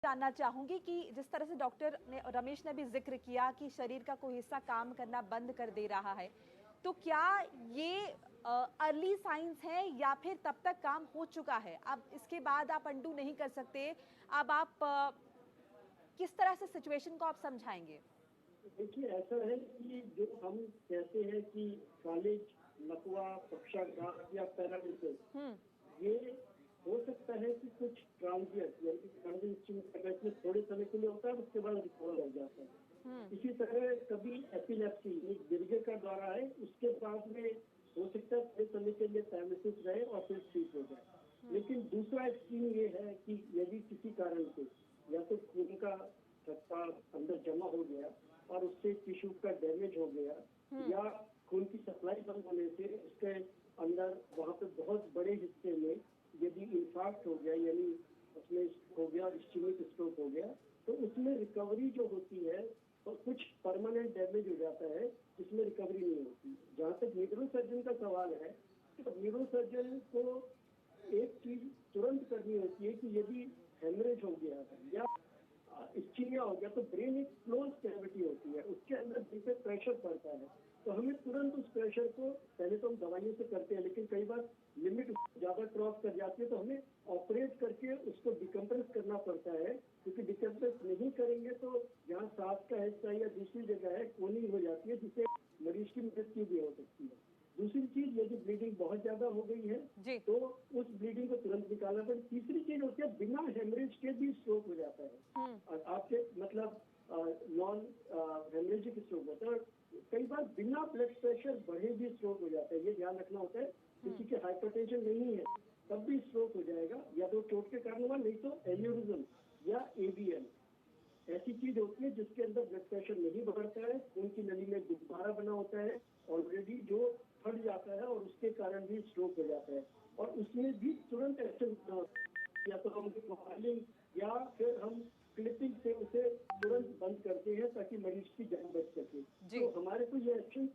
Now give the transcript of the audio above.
जानना चाहूंगी कि जिस तरह से डॉक्टर ने रमेश ने भी जिक्र किया कि शरीर का कोई हिस्सा काम करना बंद कर दे रहा है, तो क्या ये अर्ली साइंस है या फिर तब तक काम हो चुका है? अब इसके बाद आप अंडू नहीं कर सकते। अब आप किस तरह से सिचुएशन को आप समझाएंगे? देखिए, ऐसा है कि जो हम कहते हैं कि कॉलेज, लकवा, पक्षाघात या पैरालिसिस, ये हो सकता है कि कुछ ट्रांजिएंट यानी कि ट्रांजिएंट में थोड़े समय के लिए होता है, उसके बाद रिकवर हो जाता है। इसी तरह कभी एपिलेप्सी एक गिरगे का दौरा है, उसके बाद में हो सकता है थोड़े समय के लिए पैरालिसिस रहे और फिर ठीक हो जाए। लेकिन दूसरा एक्सट्रीम ये है कि यदि किसी कारण से या तो खून का थक्का अंदर जमा हो गया और उससे टिश्यू का डैमेज हो गया, या खून की सप्लाई बंद होने से उसके अंदर वहां पे बहुत बड़े हिस्से में यदि इंफाक्ट हो गया, यानी उसमें हो गया, इस्चेमिक स्ट्रोक हो गया, तो उसमें रिकवरी जो होती है तो कुछ परमानेंट डैमेज हो जाता है जिसमें रिकवरी नहीं होती। जहां तक न्यूरो सर्जन का सवाल है, तो न्यूरो सर्जन को एक चीज तुरंत करनी होती है कि यदि हेमरेज हो गया है या इस्चीमिया हो गया, तो ब्रेन एक क्लोज कैविटी होती है, उसके अंदर दिल पे प्रेशर पड़ता है, तो हमें तुरंत उस प्रेशर को पहले तो हम दवाइयों से करते हैं, लेकिन कई बार लिमिट ज्यादा क्रॉस कर जाती है तो हमें ऑपरेट करके उसको डिकम्प्रेस करना पड़ता है, क्योंकि डिकम्प्रेस नहीं करेंगे तो जहाँ सांस का हिस्सा या दूसरी जगह है कोनी हो जाती है, जिससे मरीज की मृत्यु भी हो सकती है। दूसरी चीज, यदि ब्लीडिंग बहुत ज्यादा हो गई है तो उस ब्लीडिंग को तुरंत निकालना पड़े। तीसरी चीज होती है बिना हेमरेज के भी स्ट्रोक हो जाता है, और आपके मतलब नॉन हेमरेजिक स्ट्रोक होता है। कई बार बिना ब्लड प्रेशर बढ़े भी स्ट्रोक हो जाता है, ये ध्यान रखना होता है। किसी के हाइपरटेंशन नहीं है तब भी स्ट्रोक हो जाएगा, या तो चोट के कारण हुआ, नहीं तो एन्यूरिज्म या एबीएल ऐसी चीज होती है जिसके अंदर ब्लड प्रेशर नहीं बढ़ता है, खून की नली में गुब्बारा बना होता है ऑलरेडी जो फट जाता है और उसके कारण भी स्ट्रोक हो जाता है, और उसमें भी तुरंत एक्शन या तो हम मॉडलिंग या फिर हम क्लिपिंग से उसे तुरंत बंद करते हैं ताकि मरीज की जान बच सके। तो हमारे को ये एक्शन